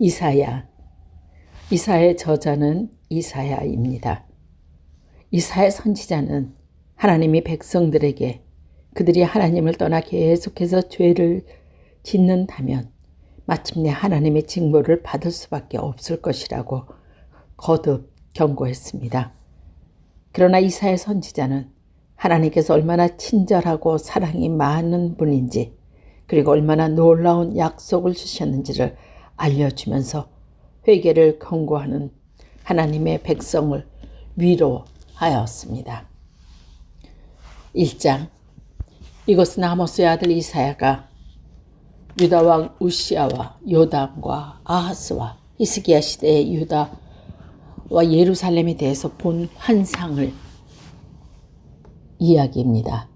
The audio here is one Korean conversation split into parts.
이사야. 이사야의 저자는 이사야입니다. 이사야 선지자는 하나님이 백성들에게 그들이 하나님을 떠나 계속해서 죄를 짓는다면 마침내 하나님의 징벌을 받을 수밖에 없을 것이라고 거듭 경고했습니다. 그러나 이사야 선지자는 하나님께서 얼마나 친절하고 사랑이 많은 분인지, 그리고 얼마나 놀라운 약속을 주셨는지를 알려주면서 회개를 경고하는 하나님의 백성을 위로하였습니다. 1장. 이것은 아모스의 아들 이사야가 유다 왕 우시야와 요담과 아하스와 히스기야 시대의 유다와 예루살렘에 대해서 본 환상을 이야기입니다.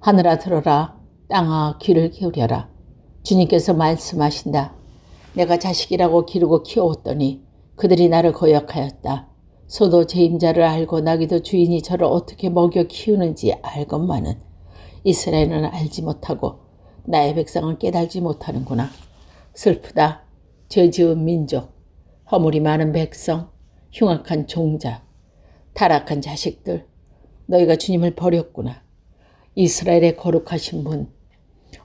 하늘아 들어라, 땅아 귀를 기울여라. 주님께서 말씀하신다. 내가 자식이라고 기르고 키웠더니 그들이 나를 거역하였다. 소도 제 임자를 알고 나귀도 주인이 저를 어떻게 먹여 키우는지 알건만은 이스라엘은 알지 못하고 나의 백성은 깨달지 못하는구나. 슬프다. 죄 지은 민족, 허물이 많은 백성, 흉악한 종자, 타락한 자식들, 너희가 주님을 버렸구나. 이스라엘의 거룩하신 분,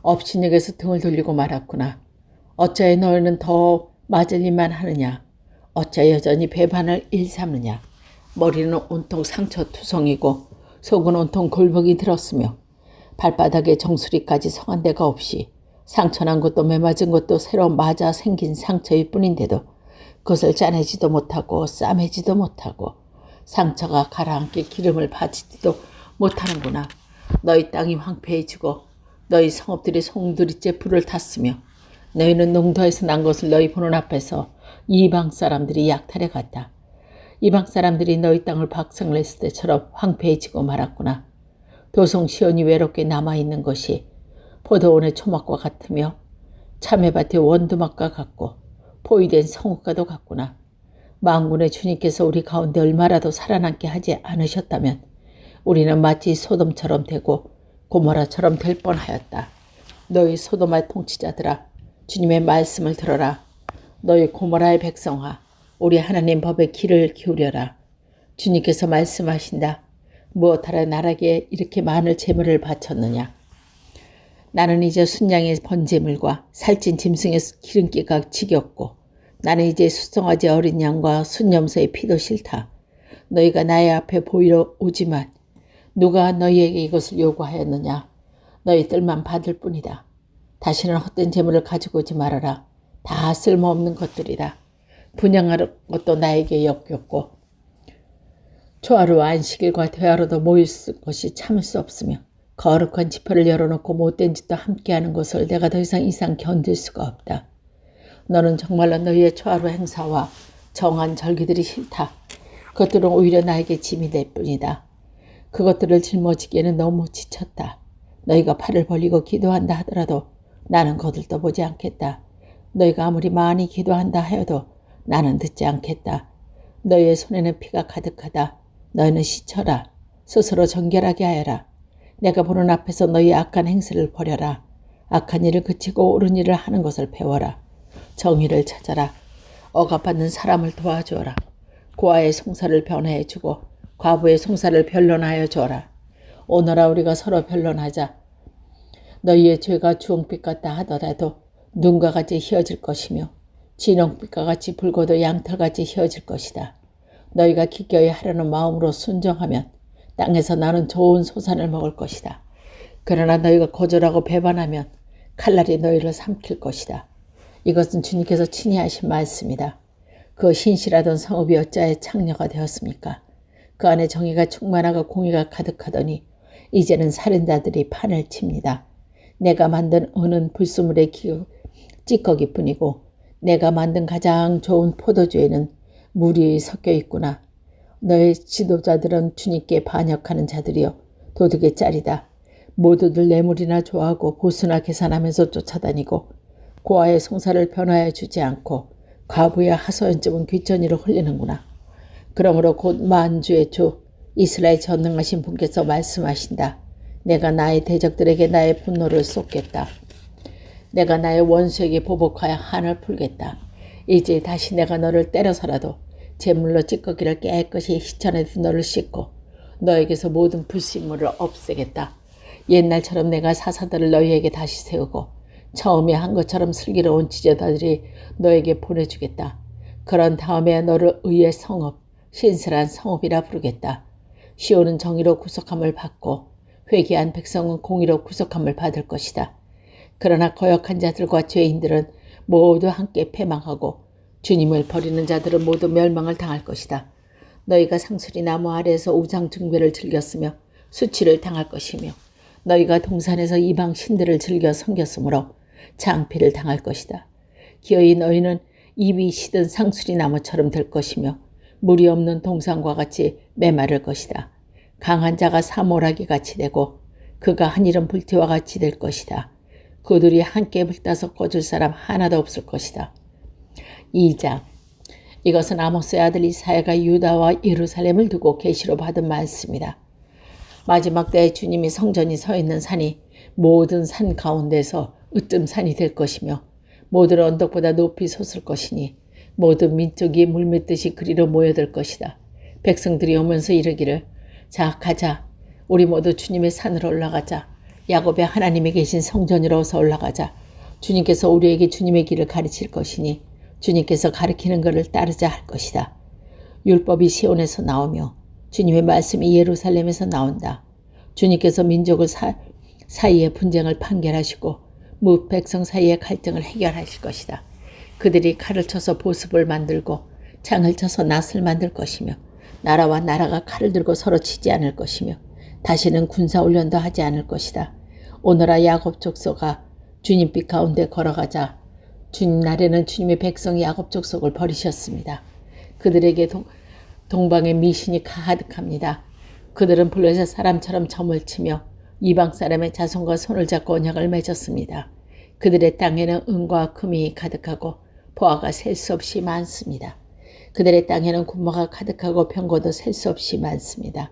업신여겨서 등을 돌리고 말았구나. 어찌하여 너희는 더 맞을 일만 하느냐. 어찌하여 여전히 배반을 일삼느냐. 머리는 온통 상처투성이고 속은 온통 골벅이 들었으며 발바닥에 정수리까지 성한 데가 없이 상처난 것도 매맞은 것도 새로 맞아 생긴 상처일 뿐인데도 그것을 짜내지도 못하고 싸매지도 못하고 상처가 가라앉게 기름을 바치지도 못하는구나. 너희 땅이 황폐해지고 너희 성읍들이 송두리째 불을 탔으며 너희는 농도에서 난 것을 너희 보는 앞에서 이방 사람들이 약탈해 갔다. 이방 사람들이 너희 땅을 박성을 했을 때처럼 황폐해지고 말았구나. 도성 시온이 외롭게 남아있는 것이 포도원의 초막과 같으며 참외밭의 원두막과 같고 포위된 성읍과도 같구나. 만군의 주님께서 우리 가운데 얼마라도 살아남게 하지 않으셨다면 우리는 마치 소돔처럼 되고 고모라처럼 될 뻔하였다. 너희 소돔의 통치자들아, 주님의 말씀을 들어라. 너희 고모라의 백성아, 우리 하나님 법에 귀를 기울여라. 주님께서 말씀하신다. 무엇하러 나라에 이렇게 많은 재물을 바쳤느냐. 나는 이제 순양의 번제물과 살찐 짐승의 기름기가 지겹고 나는 이제 수송아지 어린 양과 순염소의 피도 싫다. 너희가 나의 앞에 보이러 오지만 누가 너희에게 이것을 요구하였느냐. 너희들만 받을 뿐이다. 다시는 헛된 재물을 가지고 오지 말아라. 다 쓸모없는 것들이다. 분양할 것도 나에게 역겹고 초하루 안식일과 대화로도 모일 것이 참을 수 없으며 거룩한 지퍼를 열어놓고 못된 짓도 함께하는 것을 내가 더 이상 견딜 수가 없다. 너는 정말로 너희의 초하루 행사와 정한 절기들이 싫다. 그것들은 오히려 나에게 짐이 될 뿐이다. 그것들을 짊어지기에는 너무 지쳤다. 너희가 팔을 벌리고 기도한다 하더라도 나는 거들떠 보지 않겠다. 너희가 아무리 많이 기도한다 하여도 나는 듣지 않겠다. 너희의 손에는 피가 가득하다. 너희는 시쳐라. 스스로 정결하게 하여라. 내가 보는 앞에서 너희 악한 행세를 버려라. 악한 일을 그치고 옳은 일을 하는 것을 배워라. 정의를 찾아라. 억압받는 사람을 도와주어라. 고아의 송사를 변화해주고 과부의 송사를 변론하여 주어라. 오너라 우리가 서로 변론하자. 너희의 죄가 주홍빛 같다 하더라도 눈과 같이 휘어질 것이며 진홍빛과 같이 붉어도 양털같이 휘어질 것이다. 너희가 기꺼이 하려는 마음으로 순종하면 땅에서 나는 좋은 소산을 먹을 것이다. 그러나 너희가 거절하고 배반하면 칼날이 너희를 삼킬 것이다. 이것은 주님께서 친히 하신 말씀이다. 그 신실하던 성읍이 어찌하여 창녀가 되었습니까? 그 안에 정의가 충만하고 공의가 가득하더니 이제는 살인자들이 판을 칩니다. 내가 만든 은은 불순물의 찌꺼기뿐이고 내가 만든 가장 좋은 포도주에는 물이 섞여 있구나. 너의 지도자들은 주님께 반역하는 자들이여 도둑의 짤이다. 모두들 뇌물이나 좋아하고 보수나 계산하면서 쫓아다니고 고아의 송사를 변화해 주지 않고 과부의 하소연쯤은 귓전이로 흘리는구나. 그러므로 곧 만주의 주 이스라엘 전능하신 분께서 말씀하신다. 내가 나의 대적들에게 나의 분노를 쏟겠다. 내가 나의 원수에게 보복하여 한을 풀겠다. 이제 다시 내가 너를 때려서라도 제물로 찌꺼기를 깨끗이 씻어내도 너를 씻고 너에게서 모든 불순물을 없애겠다. 옛날처럼 내가 사사들을 너희에게 다시 세우고 처음에 한 것처럼 슬기로운 지도자들이 너에게 보내주겠다. 그런 다음에 너를 의의 성읍, 신실한 성읍이라 부르겠다. 시온은 정의로 구속함을 받고 회개한 백성은 공의로 구속함을 받을 것이다. 그러나 거역한 자들과 죄인들은 모두 함께 패망하고 주님을 버리는 자들은 모두 멸망을 당할 것이다. 너희가 상수리 나무 아래에서 우상숭배를 즐겼으며 수치를 당할 것이며 너희가 동산에서 이방 신들을 즐겨 섬겼으므로 장피를 당할 것이다. 기어이 너희는 입이 시든 상수리 나무처럼 될 것이며 물이 없는 동산과 같이 메마를 것이다. 강한 자가 사모라기 같이 되고 그가 한일은 불티와 같이 될 것이다. 그들이 함께 불타서 꺼줄 사람 하나도 없을 것이다. 2장. 이것은 아모스의 아들 이사야가 유다와 예루살렘을 두고 계시로 받은 말씀이다. 마지막 때에 주님이 성전이 서 있는 산이 모든 산 가운데서 으뜸산이 될 것이며 모든 언덕보다 높이 솟을 것이니 모든 민족이 물밀듯이 그리로 모여들 것이다. 백성들이 오면서 이르기를 자 가자 우리 모두 주님의 산으로 올라가자. 야곱의 하나님이 계신 성전으로 어서 올라가자. 주님께서 우리에게 주님의 길을 가르칠 것이니 주님께서 가르치는 것을 따르자 할 것이다. 율법이 시온에서 나오며 주님의 말씀이 예루살렘에서 나온다. 주님께서 민족을 사이에 분쟁을 판결하시고 무 백성 사이의 갈등을 해결하실 것이다. 그들이 칼을 쳐서 보습을 만들고 창을 쳐서 낫을 만들 것이며 나라와 나라가 칼을 들고 서로 치지 않을 것이며 다시는 군사훈련도 하지 않을 것이다. 오너라 야곱 족속아 주님빛 가운데 걸어가자. 주님 날에는 주님의 백성이 야곱 족속을 버리셨습니다. 그들에게 동방의 미신이 가득합니다. 그들은 블레셋 사람처럼 점을 치며 이방 사람의 자손과 손을 잡고 언약을 맺었습니다. 그들의 땅에는 은과 금이 가득하고 보화가 셀 수 없이 많습니다. 그들의 땅에는 군마가 가득하고 병거도 셀 수 없이 많습니다.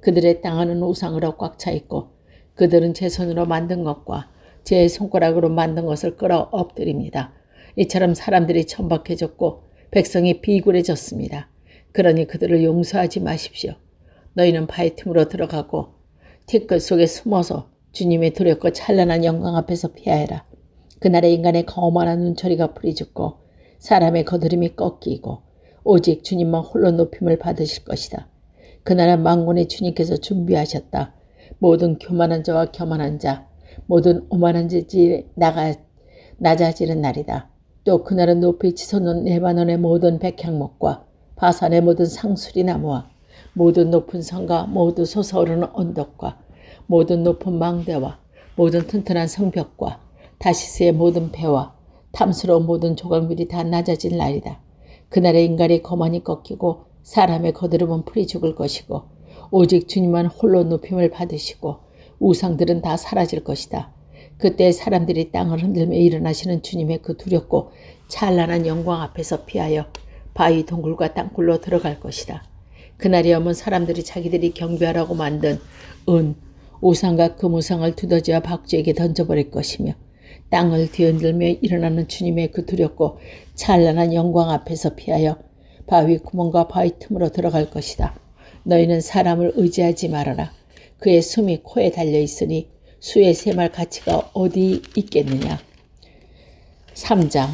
그들의 땅은 우상으로 꽉 차 있고 그들은 제 손으로 만든 것과 제 손가락으로 만든 것을 끌어 엎드립니다. 이처럼 사람들이 천박해졌고 백성이 비굴해졌습니다. 그러니 그들을 용서하지 마십시오. 너희는 바위 틈으로 들어가고 티끌 속에 숨어서 주님의 두렵고 찬란한 영광 앞에서 피하여라. 그날에 인간의 거만한 눈초리가 풀이죽고 사람의 거드름이 꺾이고 오직 주님만 홀로 높임을 받으실 것이다. 그날은 만군의 주님께서 준비하셨다. 모든 교만한 자와 교만한 자, 모든 오만한 자들이 낮아지는 날이다. 또 그날은 높이 치솟는 레바논의 모든 백향목과 바산의 모든 상수리 나무와 모든 높은 산과 모두 솟아오르는 언덕과 모든 높은 망대와 모든 튼튼한 성벽과 다시스의 모든 배와 탐스러운 모든 조각물이 다 낮아질 날이다. 그날에 인간의 거만이 꺾이고 사람의 거드름은 풀이 죽을 것이고 오직 주님만 홀로 높임을 받으시고 우상들은 다 사라질 것이다. 그때 사람들이 땅을 흔들며 일어나시는 주님의 그 두렵고 찬란한 영광 앞에서 피하여 바위 동굴과 땅굴로 들어갈 것이다. 그날이 오면 사람들이 자기들이 경배하라고 만든 우상과 금우상을 두더지와 박쥐에게 던져버릴 것이며 땅을 뒤흔들며 일어나는 주님의 그 두렵고 찬란한 영광 앞에서 피하여 바위 구멍과 바위 틈으로 들어갈 것이다. 너희는 사람을 의지하지 말아라. 그의 숨이 코에 달려있으니 수의 셈할 가치가 어디 있겠느냐. 3장.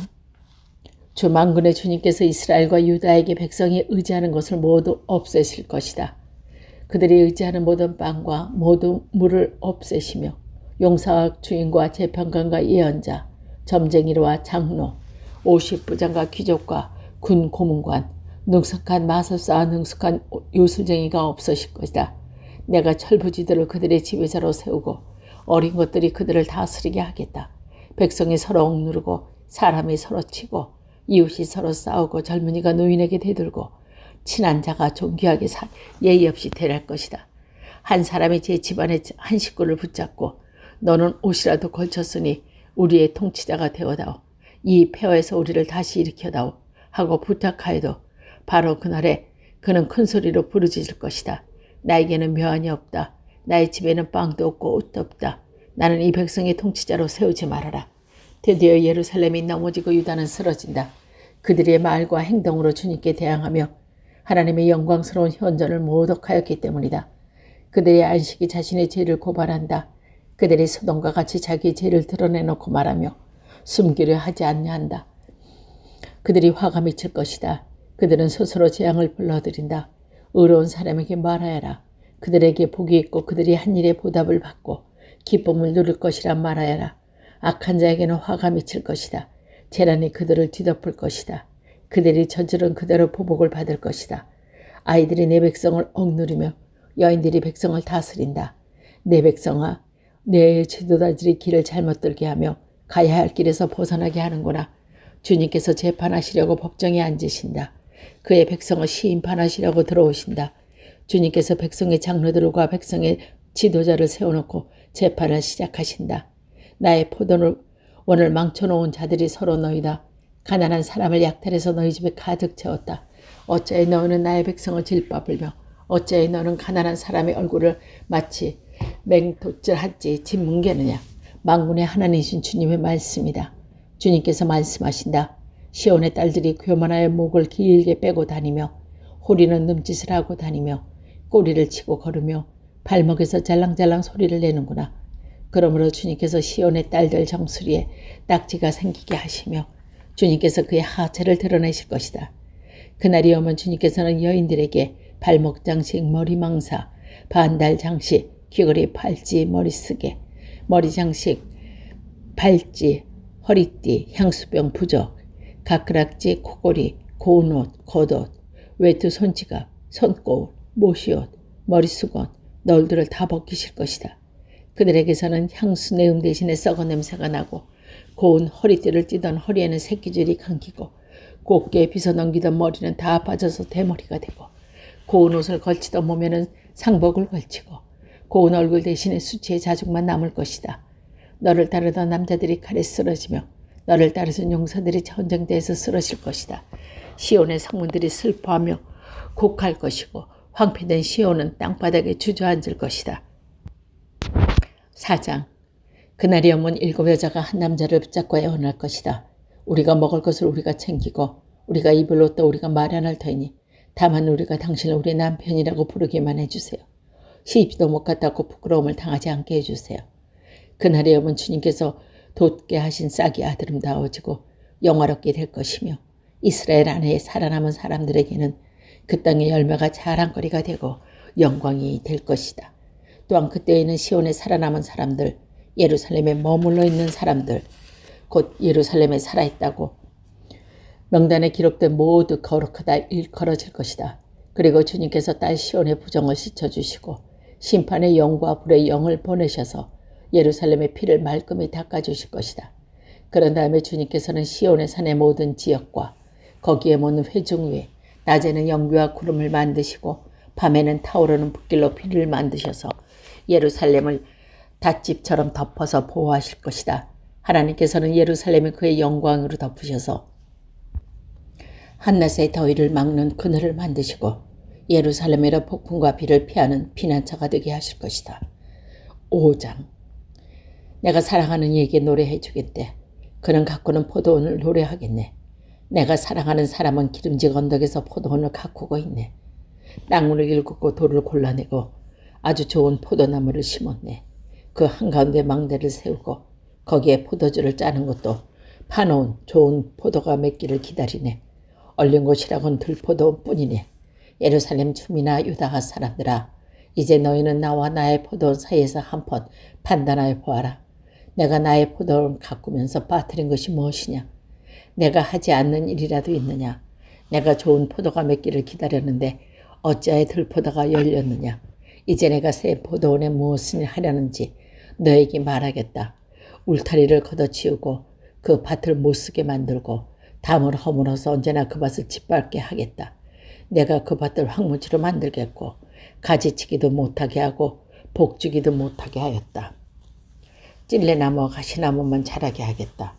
주 만군의 주님께서 이스라엘과 유다에게 백성이 의지하는 것을 모두 없애실 것이다. 그들이 의지하는 모든 빵과 모든 물을 없애시며 용사와 주인과 재판관과 예언자, 점쟁이와 장로, 50부장과 귀족과 군 고문관, 능숙한 마술사와 능숙한 요술쟁이가 없으실 것이다. 내가 철부지들을 그들의 지배자로 세우고 어린 것들이 그들을 다스리게 하겠다. 백성이 서로 억누르고 사람이 서로 치고 이웃이 서로 싸우고 젊은이가 노인에게 대들고 친한 자가 존귀하게 예의 없이 대할 것이다. 한 사람이 제 집안의 한 식구를 붙잡고 너는 옷이라도 걸쳤으니 우리의 통치자가 되어다오. 이 폐허에서 우리를 다시 일으켜다오 하고 부탁하여도 바로 그날에 그는 큰 소리로 부르짖을 것이다. 나에게는 묘안이 없다. 나의 집에는 빵도 없고 옷도 없다. 나는 이 백성의 통치자로 세우지 말아라. 드디어 예루살렘이 넘어지고 유다는 쓰러진다. 그들의 말과 행동으로 주님께 대항하며 하나님의 영광스러운 현존을 모독하였기 때문이다. 그들의 안식이 자신의 죄를 고발한다. 그들이 소돔과 같이 자기의 죄를 드러내놓고 말하며 숨기려 하지 않냐한다. 그들이 화가 미칠 것이다. 그들은 스스로 재앙을 불러들인다. 의로운 사람에게 말하여라. 그들에게 복이 있고 그들이 한 일에 보답을 받고 기쁨을 누릴 것이라 말하여라. 악한 자에게는 화가 미칠 것이다. 재난이 그들을 뒤덮을 것이다. 그들이 저지른 그대로 보복을 받을 것이다. 아이들이 내 백성을 억누르며 여인들이 백성을 다스린다. 내 백성아, 내 지도자들이 길을 잘못 들게 하며 가야 할 길에서 벗어나게 하는구나. 주님께서 재판하시려고 법정에 앉으신다. 그의 백성을 시인판하시려고 들어오신다. 주님께서 백성의 장로들과 백성의 지도자를 세워놓고 재판을 시작하신다. 나의 포도원을 망쳐놓은 자들이 서로 너희다. 가난한 사람을 약탈해서 너희 집에 가득 채웠다. 어찌하여 너는 나의 백성을 질밥을며 어찌하여 너는 가난한 사람의 얼굴을 마치 맹독질하지 짓뭉개느냐. 만군의 하나님이신 주님의 말씀이다. 주님께서 말씀하신다. 시온의 딸들이 교만하여 목을 길게 빼고 다니며 호리는 num짓을 하고 다니며 꼬리를 치고 걸으며 발목에서 잘랑잘랑 소리를 내는구나. 그러므로 주님께서 시온의 딸들 정수리에 딱지가 생기게 하시며 주님께서 그의 하체를 드러내실 것이다. 그날이 오면 주님께서는 여인들에게 발목 장식, 머리 망사, 반달 장식, 귀걸이, 팔찌, 머리쓰개, 머리 장식, 팔찌, 허리띠, 향수병, 부적, 가크락지, 코골이, 고운 옷, 겉옷, 외투, 손지갑, 손고울, 모시옷, 머리수건, 널들을 다 벗기실 것이다. 그들에게서는 향수 내음 대신에 썩은 냄새가 나고 고운 허리띠를 띠던 허리에는 새끼줄이 감기고 곱게 빗어 넘기던 머리는 다 빠져서 대머리가 되고 고운 옷을 걸치던 몸에는 상복을 걸치고 고운 얼굴 대신에 수치의 자죽만 남을 것이다. 너를 따르던 남자들이 칼에 쓰러지며 너를 따르던 용사들이 전쟁터에서 쓰러질 것이다. 시온의 성문들이 슬퍼하며 곡할 것이고 황폐된 시온은 땅바닥에 주저앉을 것이다. 4장. 그날이 오면 7 여자가 한 남자를 붙잡고 애원할 것이다. 우리가 먹을 것을 우리가 챙기고 우리가 입을 옷도 우리가 마련할 터이니 다만 우리가 당신을 우리 남편이라고 부르기만 해주세요. 시집도 못 갔다고 부끄러움을 당하지 않게 해주세요. 그날이 오면 주님께서 돋게 하신 싹이 아름다워지고 영화롭게 될 것이며 이스라엘 안에 살아남은 사람들에게는 그 땅의 열매가 자랑거리가 되고 영광이 될 것이다. 또한 그때에는 시온에 살아남은 사람들, 예루살렘에 머물러 있는 사람들, 곧 예루살렘에 살아있다고 명단에 기록된 모두 거룩하다 일컬어질 것이다. 그리고 주님께서 딸 시온의 부정을 씻어주시고 심판의 영과 불의 영을 보내셔서 예루살렘의 피를 말끔히 닦아주실 것이다. 그런 다음에 주님께서는 시온의 산의 모든 지역과 거기에 모는 회중 위에 낮에는 연기와 구름을 만드시고 밤에는 타오르는 불길로 비를 만드셔서 예루살렘을 닷집처럼 덮어서 보호하실 것이다. 하나님께서는 예루살렘을 그의 영광으로 덮으셔서 한낮의 더위를 막는 그늘을 만드시고 예루살렘에로 폭풍과 비를 피하는 피난처가 되게 하실 것이다. 5장. 내가 사랑하는 이에게 노래해 주겠대. 그는 가꾸는 포도원을 노래하겠네. 내가 사랑하는 사람은 기름진 언덕에서 포도원을 가꾸고 있네. 땅을 일구고 돌을 골라내고 아주 좋은 포도나무를 심었네. 그 한가운데 망대를 세우고 거기에 포도주를 짜는 것도 파놓은 좋은 포도가 맺기를 기다리네. 얼린 곳이라고는 들포도뿐이네. 예루살렘 주민아 유다 사람들아, 이제 너희는 나와 나의 포도원 사이에서 한번 판단하여 보아라. 내가 나의 포도원을 가꾸면서 빠뜨린 것이 무엇이냐? 내가 하지 않는 일이라도 있느냐? 내가 좋은 포도가 맺기를 기다렸는데 어찌하여 들포도가 열렸느냐? 이제 내가 새 포도원에 무엇을 하려는지 너에게 말하겠다. 울타리를 걷어치우고 그 밭을 못쓰게 만들고 담을 허물어서 언제나 그 밭을 짓밟게 하겠다. 내가 그 밭을 황무지로 만들겠고 가지치기도 못하게 하고 복주기도 못하게 하였다. 찔레나무와 가시나무만 자라게 하겠다.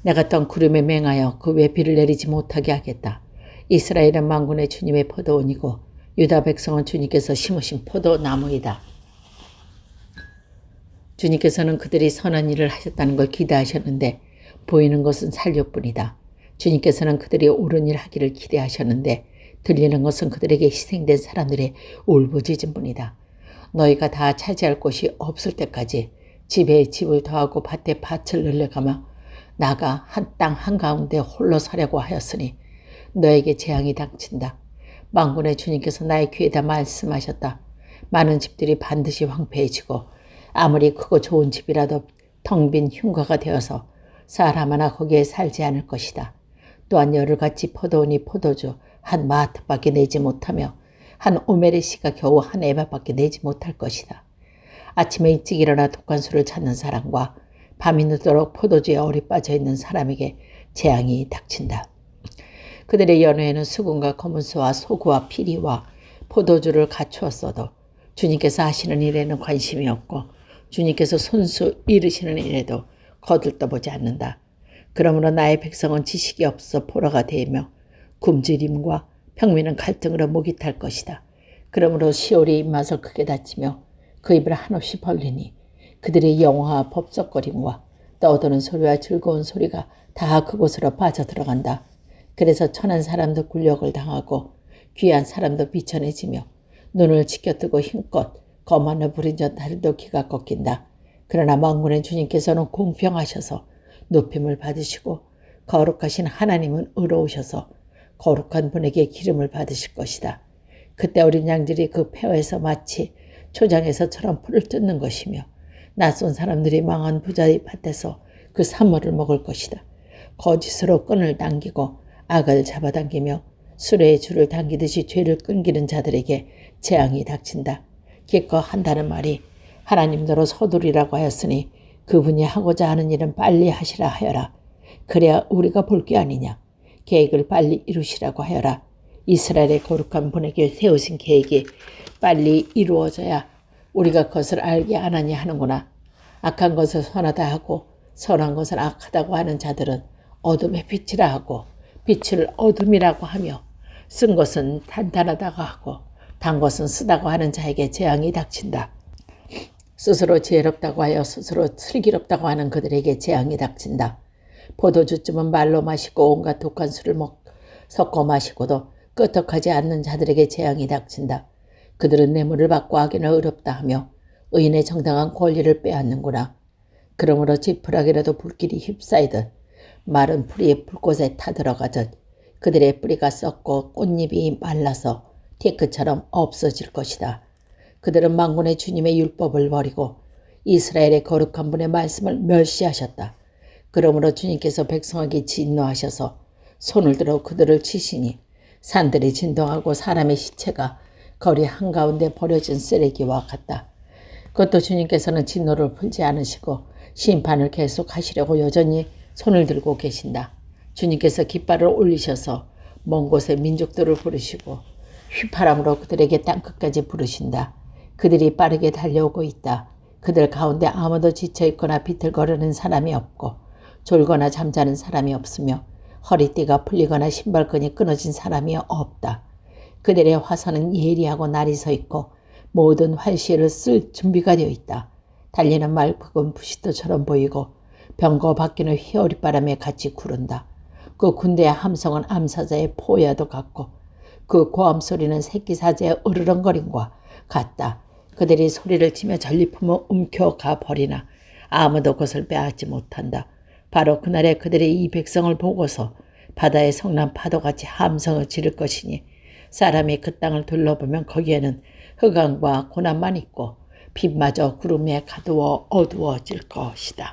내가 떤 구름에 맹하여 그 위에 비를 내리지 못하게 하겠다. 이스라엘은 만군의 주님의 포도원이고 유다 백성은 주님께서 심으신 포도나무이다. 주님께서는 그들이 선한 일을 하셨다는 걸 기대하셨는데 보이는 것은 살육뿐이다. 주님께서는 그들이 옳은 일 하기를 기대하셨는데 들리는 것은 그들에게 희생된 사람들의 울부짖음뿐이다. 너희가 다 차지할 곳이 없을 때까지 집에 집을 더하고 밭에 밭을 늘려가며 나가 한 땅 한가운데 홀로 사려고 하였으니 너에게 재앙이 닥친다. 만군의 주님께서 나의 귀에다 말씀하셨다. 많은 집들이 반드시 황폐해지고 아무리 크고 좋은 집이라도 텅 빈 흉가가 되어서 사람 하나 거기에 살지 않을 것이다. 또한 열흘같이 포도원이 포도주 한 마트밖에 내지 못하며 한 오멜의 씨가 겨우 한 에바밖에 내지 못할 것이다. 아침에 일찍 일어나 독한 술을 찾는 사람과 밤이 늦도록 포도주에 얼이 빠져있는 사람에게 재앙이 닥친다. 그들의 연회에는 수금과 검은소와 소구와 피리와 포도주를 갖추었어도 주님께서 하시는 일에는 관심이 없고 주님께서 손수 이르시는 일에도 거들떠보지 않는다. 그러므로 나의 백성은 지식이 없어 포로가 되며 굶주림과 평민은 갈등으로 목이 탈 것이다. 그러므로 시올이 입맛을 크게 닫히며 그 입을 한없이 벌리니 그들의 영화와 법석거림과 떠드는 소리와 즐거운 소리가 다 그곳으로 빠져들어간다. 그래서 천한 사람도 굴욕을 당하고 귀한 사람도 비천해지며 눈을 치켜뜨고 힘껏 거만을 부린 자들도 기가 꺾인다. 그러나 만군의 주님께서는 공평하셔서 높임을 받으시고 거룩하신 하나님은 의로우셔서 거룩한 분에게 기름을 받으실 것이다. 그때 어린 양들이 그 폐허에서 마치 초장에서처럼 풀을 뜯는 것이며 낯선 사람들이 망한 부자의 밭에서 그 산모를 먹을 것이다. 거짓으로 끈을 당기고 악을 잡아당기며 수레의 줄을 당기듯이 죄를 끊기는 자들에게 재앙이 닥친다. 기껏 한다는 말이 하나님더러 서두르라고 하였으니 그분이 하고자 하는 일은 빨리 하시라 하여라. 그래야 우리가 볼 게 아니냐. 계획을 빨리 이루시라고 하여라. 이스라엘의 거룩한 분에게 세우신 계획이 빨리 이루어져야 우리가 그것을 알게 안 하냐 하는구나. 악한 것을 선하다 하고 선한 것을 악하다고 하는 자들은 어둠의 빛이라 하고 빛을 어둠이라고 하며 쓴 것은 단단하다고 하고 단 것은 쓰다고 하는 자에게 재앙이 닥친다. 스스로 지혜롭다고 하여 스스로 슬기롭다고 하는 그들에게 재앙이 닥친다. 포도주쯤은 말로 마시고 온갖 독한 술을 섞어 마시고도 끄떡하지 않는 자들에게 재앙이 닥친다. 그들은 뇌물을 받고 악인을 의롭다 하며 의인의 정당한 권리를 빼앗는구나. 그러므로 지푸라기라도 불길이 휩싸이듯 마른 풀이 불꽃에 타들어가듯 그들의 뿌리가 썩고 꽃잎이 말라서 티크처럼 없어질 것이다. 그들은 만군의 주님의 율법을 버리고 이스라엘의 거룩한 분의 말씀을 멸시하셨다. 그러므로 주님께서 백성에게 진노하셔서 손을 들어 그들을 치시니 산들이 진동하고 사람의 시체가 거리 한가운데 버려진 쓰레기와 같다. 그것도 주님께서는 진노를 풀지 않으시고 심판을 계속하시려고 여전히 손을 들고 계신다. 주님께서 깃발을 올리셔서 먼 곳의 민족들을 부르시고 휘파람으로 그들에게 땅끝까지 부르신다. 그들이 빠르게 달려오고 있다. 그들 가운데 아무도 지쳐있거나 비틀거리는 사람이 없고 졸거나 잠자는 사람이 없으며 허리띠가 풀리거나 신발끈이 끊어진 사람이 없다. 그들의 화살은 예리하고 날이 서 있고 모든 활시를 쓸 준비가 되어 있다. 달리는 말국은 부시도처럼 보이고 병거 바퀴는 휘어리바람에 같이 구른다. 그 군대의 함성은 암사자의 포야도 같고 그 고함 소리는 새끼 사자의 으르렁거림과 같다. 그들이 소리를 치며 전리품을 움켜가 버리나 아무도 그것을 빼앗지 못한다. 바로 그날에 그들이 이 백성을 보고서 바다의 성난 파도같이 함성을 지를 것이니 사람이 그 땅을 둘러보면 거기에는 흑암과 고난만 있고 빛마저 구름에 가두어 어두워질 것이다.